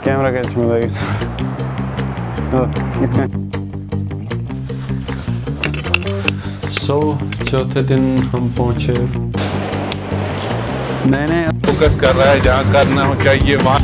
Camera catch में लगे। चौथे दिन हम पहुंचे। मैंने फोकस कर रहा है जहाँ करना चाहिए वहाँ।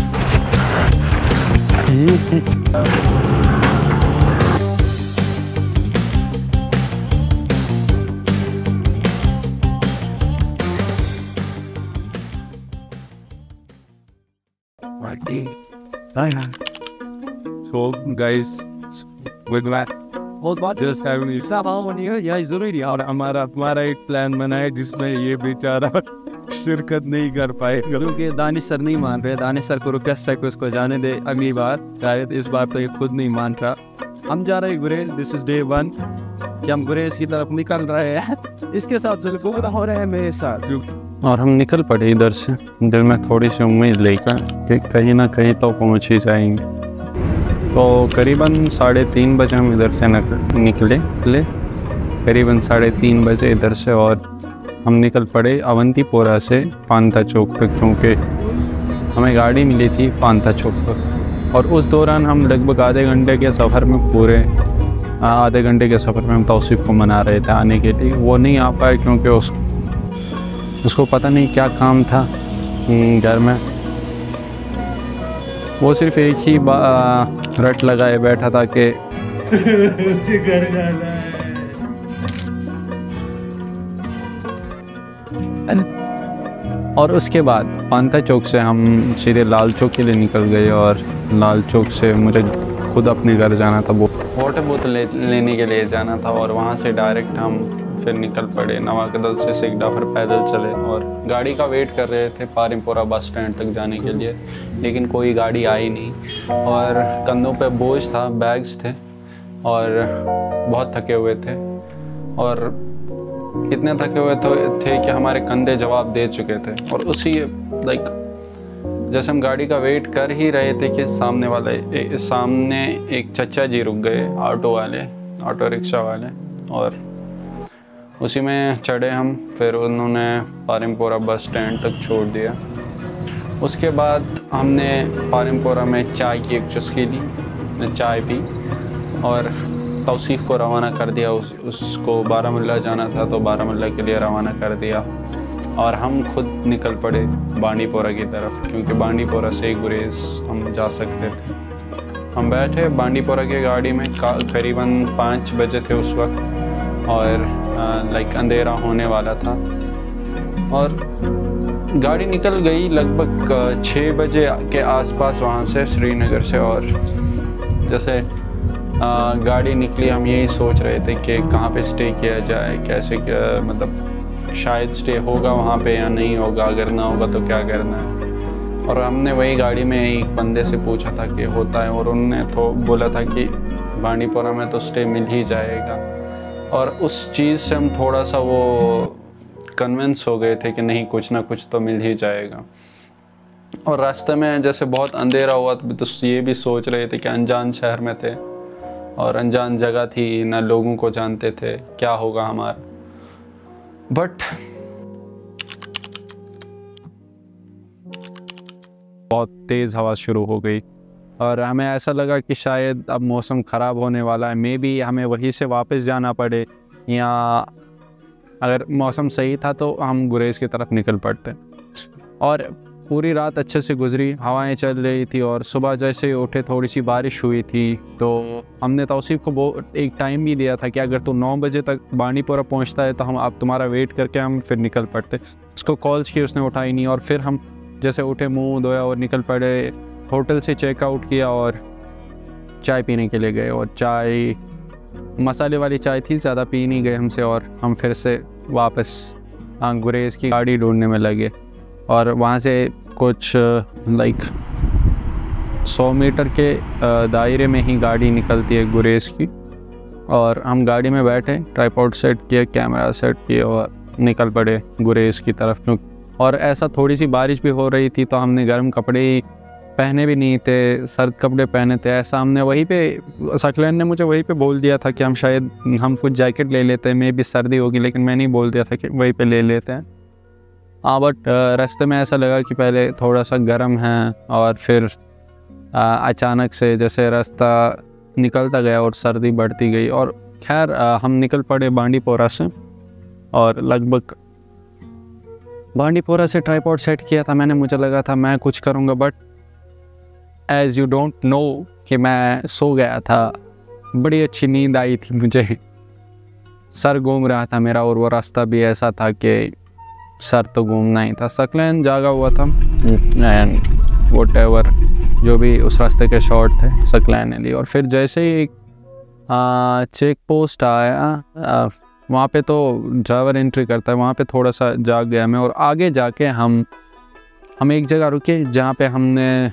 So guys, with that just having और हमारा एक प्लान बना है जिसमें ये बेचारा शिरकत नहीं कर पाएगा क्योंकि दानिश सर नहीं मान रहे। दानिश सर को रिक्वेस्ट है कि उसको जाने दे अगली बार, शायद इस बार तो ये खुद नहीं मान रहा। हम जा रहे हैं गुरेज, दिस इज डे 1 कि हम गुरेज की तरफ निकल रहे हैं। इसके साथ जो हो रहा है मेरे साथ, और हम निकल पड़े इधर से, दिल में थोड़ी सी उम्मीद लेकर कि कहीं ना कहीं तो पहुंच ही जाएंगे। तो करीबन 3:30 बजे हम इधर से निकले करीबन 3:30 बजे इधर से, और हम निकल पड़े अवंतीपोरा से पांता चौक तक, क्योंकि हमें गाड़ी मिली थी पांता चौक पर। और उस दौरान हम लगभग आधे घंटे के सफ़र में हम तौसीफ़ को मना रहे थे आने के लिए। वो नहीं आ पाए क्योंकि उसको पता नहीं क्या काम था घर में। वो सिर्फ एक ही रट लगाए बैठा था कि मुझे घर जाना है। और उसके बाद पांता चौक से हम सीधे लाल चौक के लिए निकल गए, और लाल चौक से मुझे खुद अपने घर जाना था, वो वाटर बोतल लेने के लिए जाना था। और वहाँ से डायरेक्ट हम फिर निकल पड़े नवाकदल से सिगडा, फिर पैदल चले और गाड़ी का वेट कर रहे थे पारिमपोरा बस स्टैंड तक जाने के लिए, लेकिन कोई गाड़ी आई नहीं। और कंधों पे बोझ था, बैग्स थे और बहुत थके हुए थे, और इतने थके हुए थे कि हमारे कंधे जवाब दे चुके थे। और उसी जैसे हम गाड़ी का वेट कर ही रहे थे कि सामने एक चचा जी रुक गए, ऑटो रिक्शा वाले, और उसी में चढ़े हम। फिर उन्होंने पारिमपोरा बस स्टैंड तक छोड़ दिया। उसके बाद हमने पारिमपोरा में चाय की एक चुस्की ली, चाय पी, और तौसीफ़ को रवाना कर दिया। उसको बारामुल्ला जाना था तो बारामुल्ला के लिए रवाना कर दिया। और हम खुद निकल पड़े बांडीपोरा की तरफ, क्योंकि बांडीपोरा से ही गुरेज हम जा सकते थे। हम बैठे बांडीपोरा की गाड़ी में, करीबन 5 बजे थे उस वक्त, और अंधेरा होने वाला था। और गाड़ी निकल गई लगभग 6 बजे के आसपास वहाँ से, श्रीनगर से। और जैसे गाड़ी निकली, हम यही सोच रहे थे कि कहाँ पे स्टे किया जाए, कैसे क्या, मतलब शायद स्टे होगा वहाँ पे या नहीं होगा, अगर ना होगा तो क्या करना है। और हमने वही गाड़ी में एक बंदे से पूछा था कि होता है, और उन्होंने तो बोला था कि बांडीपोरा में तो स्टे मिल ही जाएगा। और उस चीज़ से हम थोड़ा सा वो कन्विंस हो गए थे कि नहीं, कुछ ना कुछ तो मिल ही जाएगा। और रास्ते में जैसे बहुत अंधेरा हुआ तो ये भी सोच रहे थे कि अनजान शहर में थे और अनजान जगह थी, ना लोगों को जानते थे, क्या होगा हमारा। बट बहुत तेज़ हवा शुरू हो गई, और हमें ऐसा लगा कि शायद अब मौसम ख़राब होने वाला है, मे बी हमें वहीं से वापस जाना पड़े, या अगर मौसम सही था तो हम गुरेज की तरफ निकल पड़ते। और पूरी रात अच्छे से गुजरी, हवाएं चल रही थी, और सुबह जैसे उठे थोड़ी सी बारिश हुई थी। तो हमने तौसीफ़ को एक टाइम भी दिया था कि अगर तू 9 बजे तक बांडीपोरा पहुंचता है तो हम आप तुम्हारा वेट करके हम फिर निकल पड़ते। उसको कॉल्स की, उसने उठाई नहीं। और फिर हम जैसे उठे, मुंह धोया और निकल पड़े, होटल से चेकआउट किया और चाय पीने के लिए गए। और चाय मसाले वाली चाय थी, ज़्यादा पी नहीं गए हमसे, और हम फिर से वापस गुरेज की गाड़ी ढूंढने में लगे। और वहाँ से कुछ 100 मीटर के दायरे में ही गाड़ी निकलती है गुरेज की। और हम गाड़ी में बैठे, ट्राइपॉड सेट किया, कैमरा सेट किया, और निकल पड़े गुरेज की तरफ। और ऐसा थोड़ी सी बारिश भी हो रही थी, तो हमने गर्म कपड़े पहने भी नहीं थे, सर्द कपड़े पहने थे। ऐसा हमने वहीं पे, सकलैन ने मुझे वहीं पे बोल दिया था कि हम कुछ जैकेट ले लेते हैं, मे भी सर्दी होगी, लेकिन मैंने ही बोल दिया था कि वहीं पे ले लेते हैं। हाँ, बट रास्ते में ऐसा लगा कि पहले थोड़ा सा गर्म है और फिर अचानक से जैसे रास्ता निकलता गया और सर्दी बढ़ती गई। और खैर हम निकल पड़े बांडीपोरा से, और लगभग बांडीपोरा से ट्राइपॉड सेट किया था मैंने। मुझे लगा था मैं कुछ करूँगा, but as you don't know कि मैं सो गया था। बड़ी अच्छी नींद आई थी मुझे, सर घूम रहा था मेरा, और वो रास्ता भी ऐसा था कि सर तो घूमना ही था। सकलैन जागा हुआ था एंड व्हाटएवर जो भी उस रास्ते के शॉर्ट थे सकलैन ने ली। और फिर जैसे ही चेक पोस्ट आया, वहाँ पे तो ड्राइवर एंट्री करता है, वहाँ पे थोड़ा सा जाग गया मैं। और आगे जाके हम एक जगह रुके जहाँ पे हमने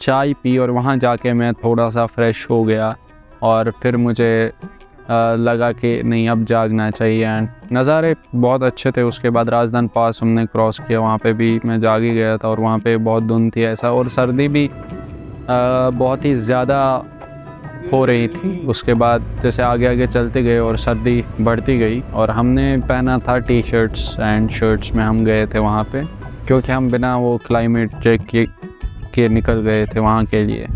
चाय पी, और वहाँ जाके मैं थोड़ा सा फ्रेश हो गया। और फिर मुझे लगा कि नहीं, अब जागना चाहिए। एंड नज़ारे बहुत अच्छे थे। उसके बाद राजधान पास हमने क्रॉस किया, वहाँ पे भी मैं जाग ही गया था, और वहाँ पे बहुत धुंध थी ऐसा, और सर्दी भी बहुत ही ज़्यादा हो रही थी। उसके बाद जैसे आगे आगे चलते गए और सर्दी बढ़ती गई, और हमने पहना था टी शर्ट्स एंड शर्ट्स में हम गए थे वहाँ पे, क्योंकि हम बिना वो क्लाइमेट चेक के निकल गए थे वहाँ के लिए।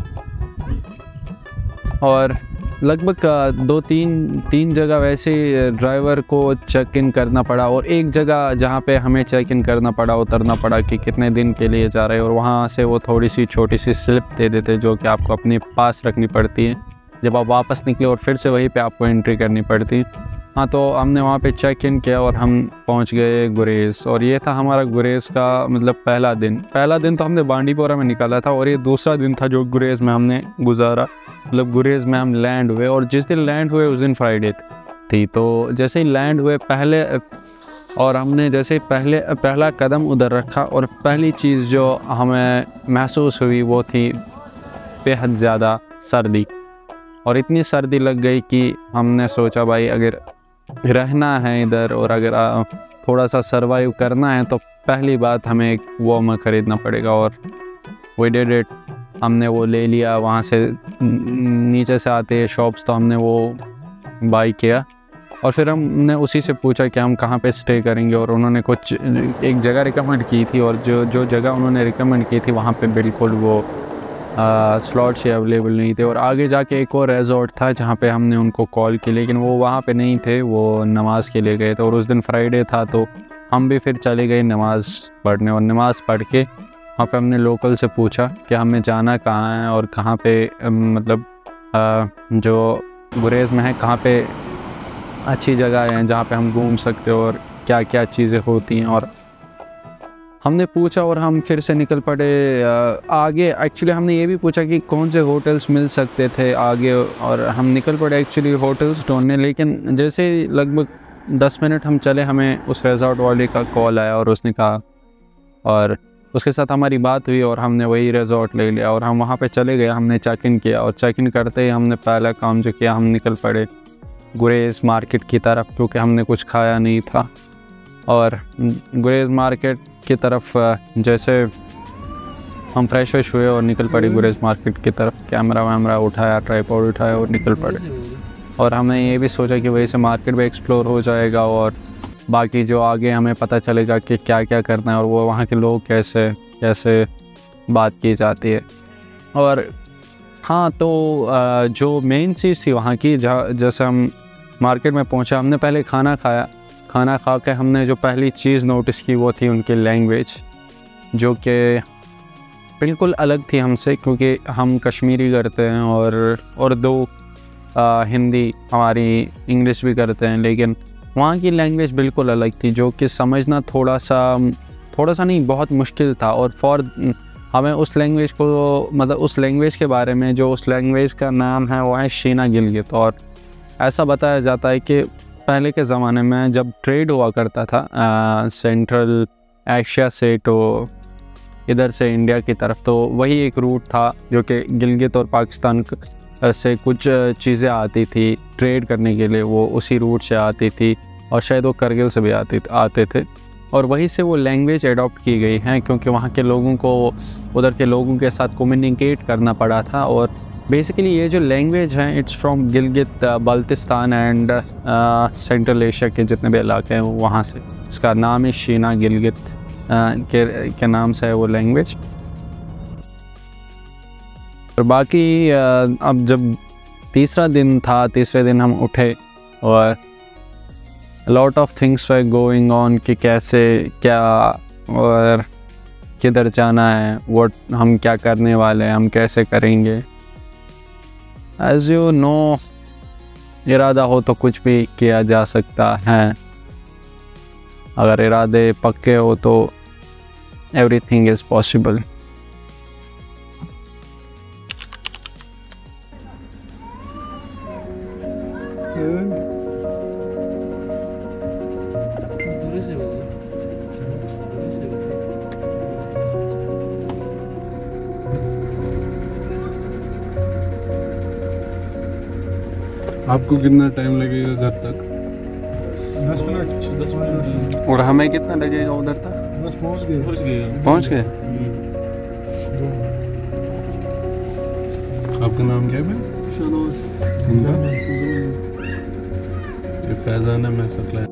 और लगभग 2-3 जगह वैसे ड्राइवर को चेक इन करना पड़ा, और एक जगह जहाँ पे हमें चेक इन करना पड़ा, उतरना पड़ा कि कितने दिन के लिए जा रहे हैं। और वहाँ से वो थोड़ी सी छोटी सी स्लिप दे देते जो कि आपको अपने पास रखनी पड़ती है जब आप वापस निकले, और फिर से वहीं पे आपको एंट्री करनी पड़ती है। हाँ, तो हमने वहाँ पे चेक इन किया और हम पहुँच गए गुरेज़। और ये था हमारा गुरेज़ का मतलब पहला दिन तो हमने बांडीपोरा में निकाला था, और ये दूसरा दिन था जो गुरेज़ में हमने गुजारा। मतलब गुरेज़ में हम लैंड हुए, और जिस दिन लैंड हुए उस दिन फ्राइडे थी। तो जैसे ही लैंड हुए और हमने जैसे पहला कदम उधर रखा, और पहली चीज़ जो हमें महसूस हुई वो थी बेहद ज़्यादा सर्दी। और इतनी सर्दी लग गई कि हमने सोचा भाई अगर रहना है इधर, और अगर थोड़ा सा सरवाइव करना है, तो पहली बात हमें एक वार्मर ख़रीदना पड़ेगा। और वी डिड इट, हमने वो ले लिया। वहाँ से नीचे से आते हैं शॉप्स, तो हमने वो बाई किया। और फिर हमने उसी से पूछा कि हम कहाँ पे स्टे करेंगे, और उन्होंने एक जगह रिकमेंड की थी, और जो जगह उन्होंने रिकमेंड की थी वहाँ पे बिल्कुल वो स्लॉट्स अवेलेबल नहीं थे। और आगे जाके एक और रिजॉर्ट था जहाँ पे हमने उनको कॉल की, लेकिन वो वहाँ पे नहीं थे, वो नमाज़ के लिए गए थे। और उस दिन फ्राइडे था, तो हम भी फिर चले गए नमाज़ पढ़ने। और नमाज़ पढ़ के वहाँ पे हमने लोकल से पूछा कि हमें जाना कहाँ है, और कहाँ पे मतलब जो गुरेज़ में है कहाँ पे अच्छी जगह है जहाँ पे हम घूम सकते हो, और क्या क्या चीज़ें होती हैं। और हमने पूछा, और हम फिर से निकल पड़े आगे। एक्चुअली हमने ये भी पूछा कि कौन से होटल्स मिल सकते थे आगे, और हम निकल पड़े एक्चुअली होटल्स ढूंढने। लेकिन जैसे लगभग 10 मिनट हम चले, हमें उस रिजॉर्ट वाले का कॉल आया, और उसने कहा, और उसके साथ हमारी बात हुई, और हमने वही रिजॉर्ट ले लिया, और हम वहाँ पे चले गए। हमने चेक इन किया, और चेक इन करते ही हमने पहला काम जो किया, हम निकल पड़े गुरेज़ मार्केट की तरफ, क्योंकि हमने कुछ खाया नहीं था। और गुरेज़ मार्केट की तरफ जैसे हम फ्रेश हुए और निकल पड़े गुरेज़ मार्केट की तरफ। कैमरा वैमरा उठाया, ट्राइपॉड उठाया और निकल पड़े। और हमने ये भी सोचा कि वही से मार्केट भी एक्सप्लोर हो जाएगा, और बाकी जो आगे हमें पता चलेगा कि क्या क्या करना है, और वो वहाँ के लोग कैसे बात की जाती है। और हाँ, तो जो मेन चीज़ थी वहाँ की, जैसे हम मार्केट में पहुँचा, हमने पहले खाना खाया। खाना खा के हमने जो पहली चीज़ नोटिस की वो थी उनकी लैंग्वेज, जो कि बिल्कुल अलग थी हमसे, क्योंकि हम कश्मीरी करते हैं और उर्दू, हिंदी, हमारी इंग्लिश भी करते हैं, लेकिन वहाँ की लैंग्वेज बिल्कुल अलग थी, जो कि समझना थोड़ा सा नहीं, बहुत मुश्किल था। और हमें उस लैंग्वेज को, मतलब उस लैंग्वेज के बारे में, जो उस लैंग्वेज का नाम है वो है शीना गिलगित। और ऐसा बताया जाता है कि पहले के ज़माने में जब ट्रेड हुआ करता था सेंट्रल एशिया से, तो इधर से इंडिया की तरफ, तो वही एक रूट था जो कि गिलगित और पाकिस्तान से कुछ चीज़ें आती थी ट्रेड करने के लिए, वो उसी रूट से आती थी, और शायद वो करगिल से भी आते थे। और वहीं से वो लैंग्वेज एडॉप्ट की गई है, क्योंकि वहाँ के लोगों को उधर के लोगों के साथ कम्युनिकेट करना पड़ा था। और बेसिकली ये जो लैंग्वेज है, it's from Gilgit Baltistan and central Asia के जितने भी इलाके हैं वहाँ से। इसका नाम है शीना गिलगित के नाम से है वो लैंग्वेज। और बाकी अब जब तीसरा दिन था, तीसरे दिन हम उठे और lot of things were going on कि कैसे क्या और किधर जाना है, व्हाट हम क्या करने वाले हैं, हम कैसे करेंगे। एज यू नो, इरादा हो तो कुछ भी किया जा सकता है, अगर इरादे पक्के हो तो एवरीथिंग इज़ पॉसिबल। आपको कितना टाइम लगेगा घर तक? 10 मिनट और हमें कितना लगेगा उधर तक? बस पहुंच गए। पहुंच गए। आपका नाम क्या है? इनका? ये फैजान है, मैं सकला।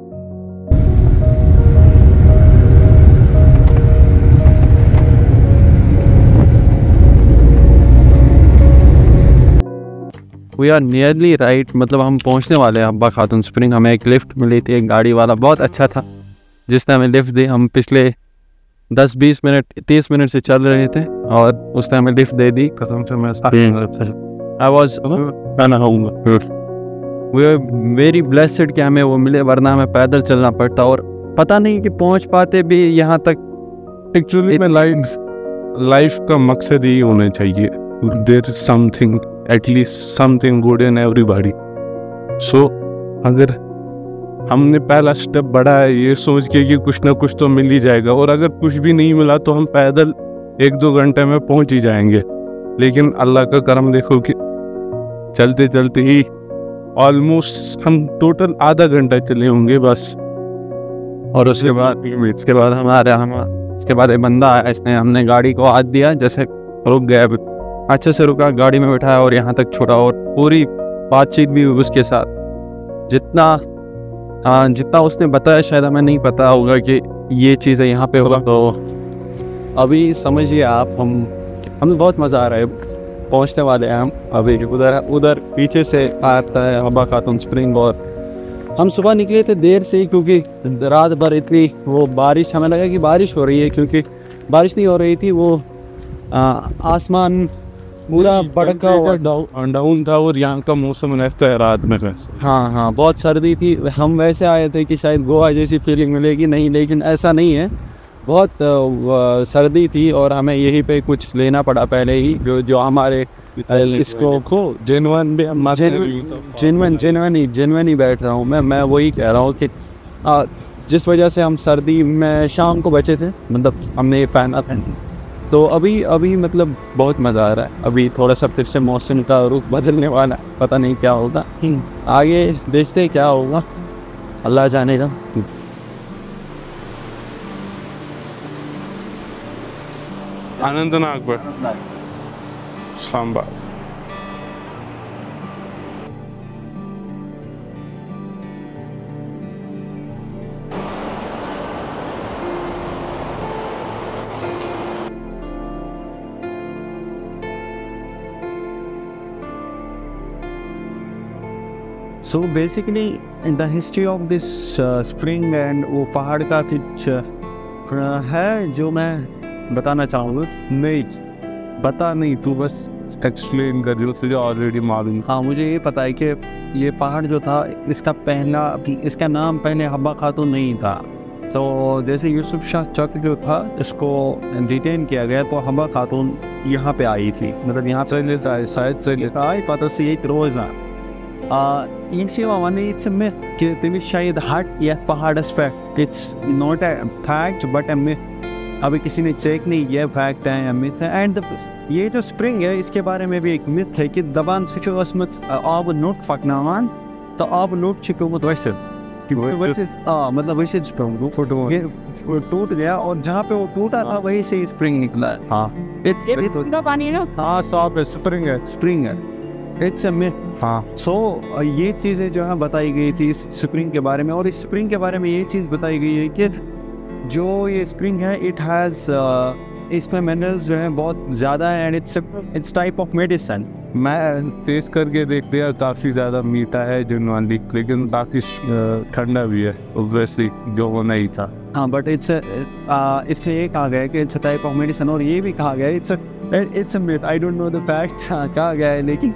वी आर नियरली राइट, मतलब हम पहुंचने वाले हैं हब्बा खातून स्प्रिंग। हमें एक लिफ्ट मिली थी, एक गाड़ी वाला बहुत अच्छा था जिसने हमें लिफ्ट दी। हम पिछले 10-20 मिनट 30 मिनट से चल रहे थे और उसने हमें लिफ्ट दे दी। कसम से मैं I was we are very blessed कि हमें वो मिले, वरना हमें पैदल चलना पड़ता और पता नहीं कि पहुंच पाते भी यहाँ तक। एक्चुअली में लाइफ का मकसद यही होना चाहिए, there is something, at least something good in everybody. So अगर हमने पहला स्टेप बढ़ा है ये सोच के कि कुछ ना कुछ तो मिल ही जाएगा, और अगर कुछ भी नहीं मिला तो हम पैदल 1-2 घंटे में पहुंच ही जाएंगे। लेकिन अल्लाह का करम देखो कि चलते चलते ही ऑलमोस्ट हम टोटल आधा घंटा चले होंगे बस। और उसके बाद उसके बाद एक बंदा आया, इसने हमने गाड़ी को हाथ दिया, जैसे रुक गया, अच्छे से रुका, गाड़ी में बैठाया और यहाँ तक छोड़ा और पूरी बातचीत भी हुई उसके साथ। जितना उसने बताया शायद हमें नहीं पता होगा कि ये चीज़ें यहाँ पे होगा। तो अभी समझिए आप, हमें बहुत मज़ा आ रहा है, पहुँचने वाले हैं हम अभी। उधर पीछे से आता है हब्बा खातून स्प्रिंग। और हम सुबह निकले थे देर से ही, क्योंकि रात भर इतनी वो बारिश, हमें लगा कि बारिश हो रही है, क्योंकि बारिश नहीं हो रही थी। वो आसमान पूरा बड़का डाउन था और यहाँ का मौसम रहता है रात में वैसे। हाँ, बहुत सर्दी थी। हम वैसे आए थे कि शायद गोवा जैसी फीलिंग मिलेगी, नहीं, लेकिन ऐसा नहीं है। बहुत सर्दी थी और हमें यहीं पे कुछ लेना पड़ा पहले ही, जो हमारे इसको जेन्युइन ही बैठ रहा हूँ मैं वही कह रहा हूँ कि जिस वजह से हम सर्दी में शाम को बचे थे, मतलब हमने ये पहना था। तो अभी मतलब बहुत मज़ा आ रहा है। अभी थोड़ा सा फिर से मौसम का रुख बदलने वाला है, पता नहीं क्या होगा, आगे देखते हैं क्या होगा, अल्लाह जानेगा। अनंतनाग पर Samba. So basically the history of this spring and वो पहाड़ का कुछ है जो मैं बताना चाहूँगा। नहीं पता नहीं, तू बस एक्सप्लेन कर दो, तुझे ऑलरेडी मालूम। हाँ, मुझे ये पता है कि ये पहाड़ जो था इसका नाम पहले हब्बा खातून नहीं था। तो जैसे यूसुफ शाह चक जो था, इसको डिटेन किया गया तो हब्बा खातून यहाँ पे आई थी, मतलब यहाँ पे शायद से लिखा है पता से एक रोज़ा it's a myth कि तभी शायद हट या पहाड़स पे, it's not a fact but a myth। अभी किसी ने चेक नहीं किया फैक्ट है या मिथ है। एंड ये जो स्प्रिंग है इसके बारे में भी एक मिथ है कि दबान सुचो असमत आब नोट फकनावान तो आब नोट छिको वैसे मतलब वैसे टूट गया और जहाँ पे वो टूटा था वहीं से स्प्रिंग निकला है। हाँ, पानी ना, हाँ साफ है, स्प्रिंग है, इट्स अ मिथ। हाँ, सो ये चीज़ें जो है बताई गई थी इस स्प्रिंग के बारे में। और इस स्प्रिंग के बारे में ये चीज़ बताई गई है कि जो ये स्प्रिंग है इट हैज़ इसमें मिनरल्स जो हैं बहुत ज़्यादा है and it's type of medicine. मैं टेस्ट करके देख लिया, काफ़ी ज़्यादा मीठा है जनरली, लेकिन काफ़ी ठंडा भी है ऑब्वियसली, जो होना ही था। हाँ बट इसमें ये कहा गया है कि it's a type of medicine, और ये भी कहा गया है it's a myth, I don't know the fact, कहा गया है लेकिन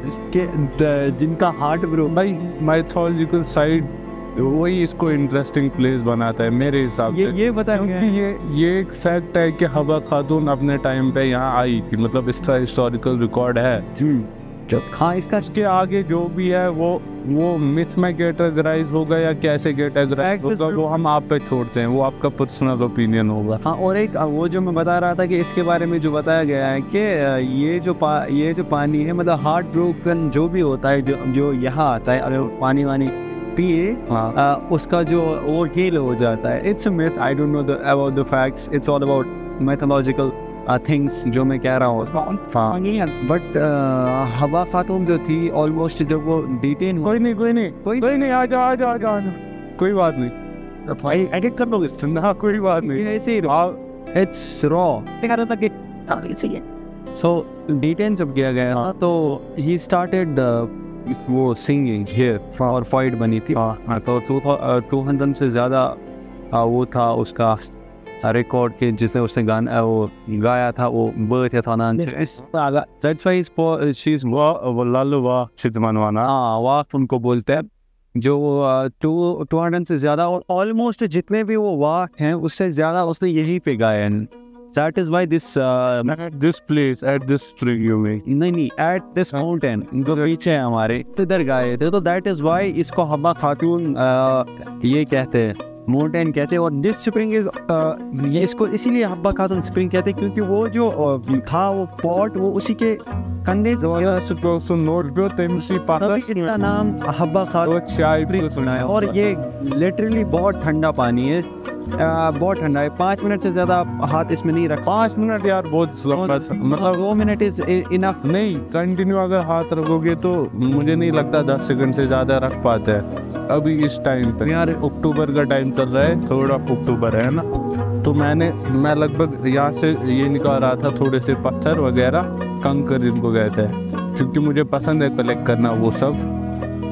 जिनका हार्ट ब्रोक भाई माइथोलॉजिकल साइड वही इसको इंटरेस्टिंग प्लेस बनाता है मेरे हिसाब से। ये बताया गया है। ये एक फैक्ट है कि हवा खातून अपने टाइम पे यहाँ आई थी, मतलब इसका हिस्टोरिकल रिकॉर्ड है। हाँ इसका इसके आगे जो भी है वो मिथ में कैटेगराइज होगा या कैसे कैटेगराइज होगा वो हम आप पे छोड़ते हैं, वो आपका पर्सनल ओपिनियन होगा। हाँ, और एक वो जो मैं बता रहा था कि इसके बारे में जो बताया गया है कि ये जो पानी है, मतलब हार्ट ब्रोकन जो भी होता है जो यहाँ आता है, अगर पानी वानी पिए उसका जो वो हील हो जाता है। It's a myth, I don't know about the facts, it's all about mythological things जो मैं कह रहा हूँ। बट हवा खातून जो थी ऑलमोस्ट जब वो डिटेन कोई नहीं आ जा कोई बात नहीं भाई एडिट कर लोगे ना, कोई बात नहीं, ऐसे ही इट्स रॉ सो डिटेन जब किया गया तो ही स्टार्टेड वो सिंगिंग हियर और फाइट बनी थी। तो 200 से ज़्यादा वो था उसका रिकॉर्ड के जिसने उसने गाना वो गाया था, वो बर्थ था ना दैट्स व्हाई शी इज वो लालवा चितमनवाना, हाँ वाक उनको बोलते हैं, जो 200 से ज़्यादा और ऑलमोस्ट जितने भी वो वाक हैं उससे ज़्यादा उसने यहीं पे गाए हैं। That is why this at this place at this spring you mean? नहीं at this mountain जो पीछे है हमारे इधर गाए थे, तो that is why इसको हवा खातून ये कहते हैं, माउंटेन कहते हैं। और दिस स्प्रिंग इज ये इसको इसीलिए हब्बा खातून स्प्रिंग कहते हैं क्योंकि वो जो था वो पॉट वो उसी के कंधे से नोट पे तेमसी पाता इसका नाम हब्बा खातून चाय भी सुना है। और ये लिटरली बहुत ठंडा पानी है, बहुत ठंडा है। 5 मिनट से ज़्यादा हाथ इसमें नहीं रख। 5 मिनट यार बहुत मतलब 2 मिनट इज इनफ नहीं, कंटिन्यू अगर हाथ रखोगे तो मुझे नहीं लगता 10 सेकंड से ज़्यादा रख पाते हैं अभी इस टाइम पे। यार अक्टूबर का टाइम चल रहा है, 3 अक्टूबर है ना, तो मैं लगभग यहाँ से ये निकाल रहा था थोड़े से पत्थर वगैरह, कंकर जिनको कहते हैं, क्योंकि मुझे पसंद है कलेक्ट करना वो सब।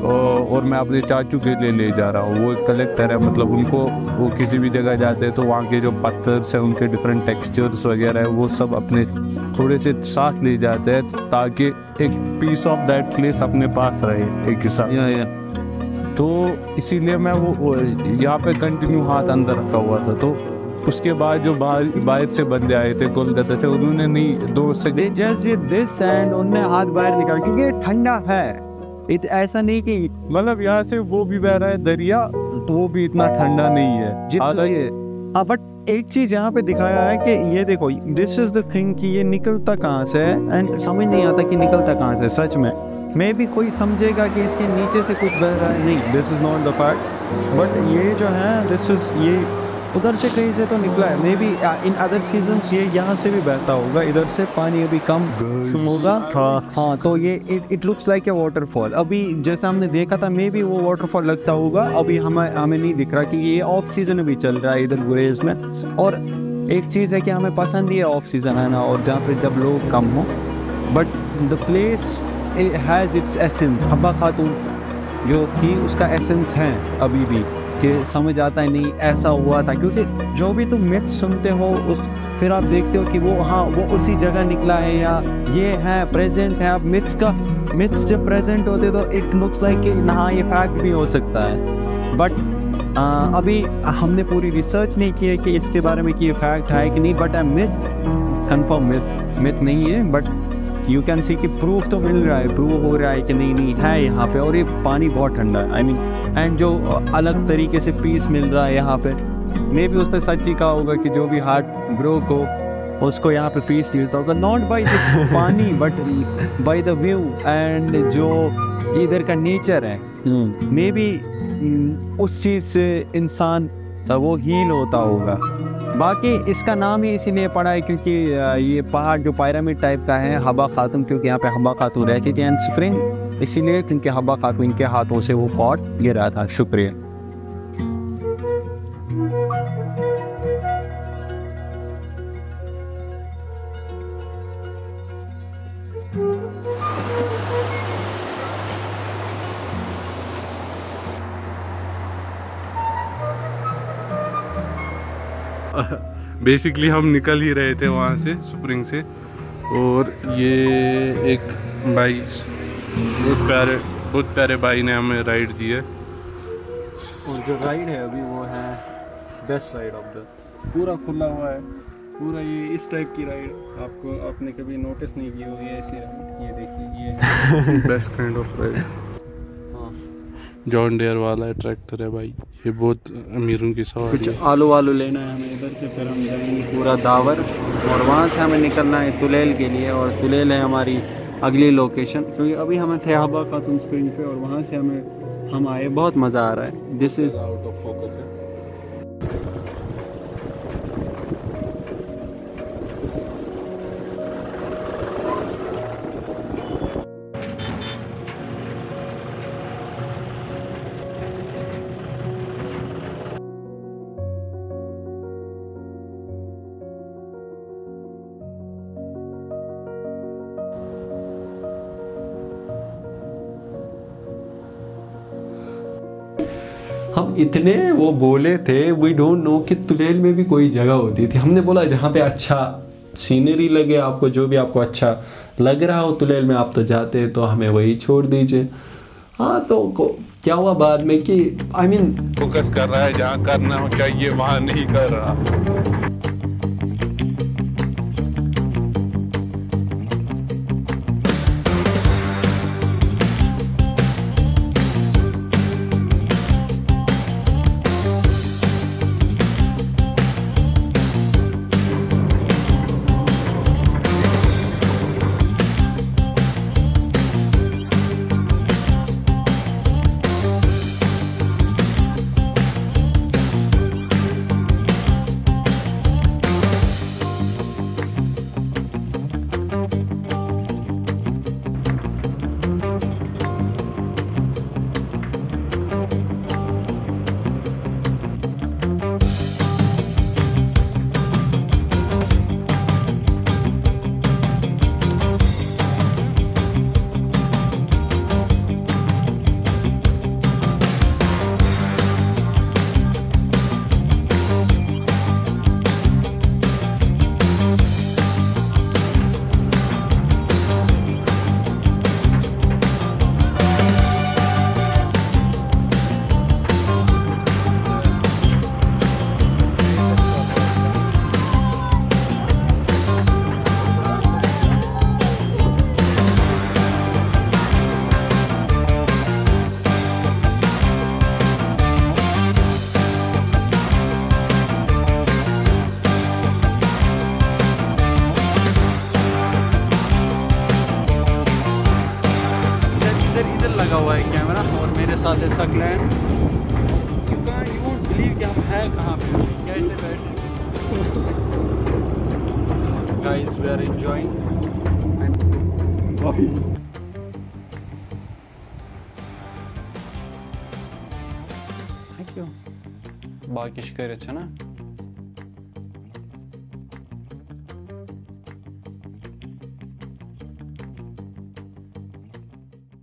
और मैं अपने चाचू के लिए ले जा रहा हूँ, वो एक कलेक्टर है, मतलब उनको वो किसी भी जगह जाते हैं तो वहाँ के जो पत्थर से उनके डिफरेंट टेक्सचर्स वगैरह है वो सब अपने थोड़े से साथ ले जाते हैं ताकि एक पीस ऑफ दैट प्लेस अपने पास रहे एक हिसाब। तो इसीलिए मैं वो यहाँ पे कंटिन्यू हाथ अंदर रखा हुआ था। तो उसके बाद जो बाहर से बंदे आए थे कोलकाता से, उन्होंने नहीं 2 से जस्ट दिस एंड उन्होंने हाथ बाहर निकाल क्योंकि ठंडा है। ऐसा नहीं कि मतलब यहाँ से वो भी बह रहा है दरिया, तो वो भी इतना ठंडा नहीं है जितना ये। बट एक चीज यहाँ पे दिखाया है कि ये देखो, दिस इज द थिंग कि ये निकलता कहाँ से है एंड समझ नहीं आता कि निकलता कहाँ से। सच में मे भी कोई समझेगा कि इसके नीचे से कुछ बह रहा है, नहीं, this is not the fact. But ये जो है दिस इज ये उधर से कहीं से तो निकला है। May be in other seasons ये यहाँ से भी बहता होगा, इधर से पानी अभी कम होगा। हाँ तो ये it looks like a waterfall. अभी जैसा हमने देखा था मे बी वो वाटरफॉल लगता होगा, अभी हमें नहीं दिख रहा कि ये ऑफ सीजन अभी चल रहा है इधर गुरेज में। और एक चीज़ है कि हमें पसंद ही है ऑफ सीजन है ना, और जहाँ पे जब लोग कम हो। But the place has its essence. Habba खातून जो थी उसका एसेंस है अभी भी, कि समझ आता है नहीं ऐसा हुआ था। क्योंकि जो भी तुम मिथ्स सुनते हो फिर आप देखते हो कि वो हाँ वो उसी जगह निकला है या ये है प्रेजेंट है। अब मिथ्स जब प्रेजेंट होते तो इट लुक्स लाइक कि हाँ ये फैक्ट भी हो सकता है। बट अभी हमने पूरी रिसर्च नहीं की है कि इसके बारे में कि ये फैक्ट है कि नहीं। बट मिथ कंफर्म मिथ नहीं है, बट यू कैन सी कि प्रूफ तो मिल रहा है, प्रूव हो रहा है कि नहीं है यहाँ पे। और ये पानी बहुत ठंडा है, आई मीन एंड जो अलग तरीके से पीस मिल रहा है यहाँ पे। मे भी उसने सच ही कहा होगा कि जो भी हार्ट ब्रोक हो उसको यहाँ पे पीस मिलता होगा, नॉट बाई दिस पानी but by the view and जो इधर का नेचर है। मे बी उस चीज़ से इंसान वो हील होता होगा। बाकी इसका नाम ही इसीलिए पड़ा है क्योंकि ये पहाड़ जो पिरामिड टाइप का है, हब्बा खातून, क्योंकि यहाँ पे हब्बा खातून रहती थी एंड स्प्रिंग इसीलिए क्योंकि हब्बा खातून के हाथों से वो पॉट गिरा था। शुक्रिया। बेसिकली हम निकल ही रहे थे वहाँ से, स्प्रिंग से। और ये एक भाई, बहुत प्यारे भाई ने हमें राइड दी है। और जो राइड है अभी वो है बेस्ट राइड ऑफ द, पूरा खुला हुआ है पूरा। ये इस टाइप की राइड आपने कभी नोटिस नहीं की होगी ऐसी राइड। ये देखिए ये है बेस्ट काइंड ऑफ राइड। हाँ, जॉन डियर वाला है ट्रैक्टर है भाई, ये बहुत अमीरों की सवारी है। कुछ आलू वालू लेना है हमें इधर से, फिर हम जाएंगे पूरा दावर और वहाँ से हमें निकलना है तुलेल के लिए। और तुलेल है हमारी अगली लोकेशन, क्योंकि अभी हमें थे हबा खातून स्प्रिंग पे और वहाँ से हम आए। बहुत मज़ा आ रहा है। This is out of focus है। हम इतने वो बोले थे, वी डोंट नो कि तुलेल में भी कोई जगह होती थी। हमने बोला जहाँ पे अच्छा सीनरी लगे आपको, जो भी आपको अच्छा लग रहा हो तुलेल में आप तो जाते, तो हमें वही छोड़ दीजिए। हाँ तो क्या हुआ बाद में कि आई मीन फोकस कर रहा है जहाँ करना चाहिए वहाँ नहीं कर रहा। लगा हुआ है कैमरा और मेरे साथ है सकलैंड। यू वोंट बिलीव कि हम हैं कहाँ पे, कैसे बैठे। Guys we are enjoying. Thank you. बाकी शिकायत अच्छा ना।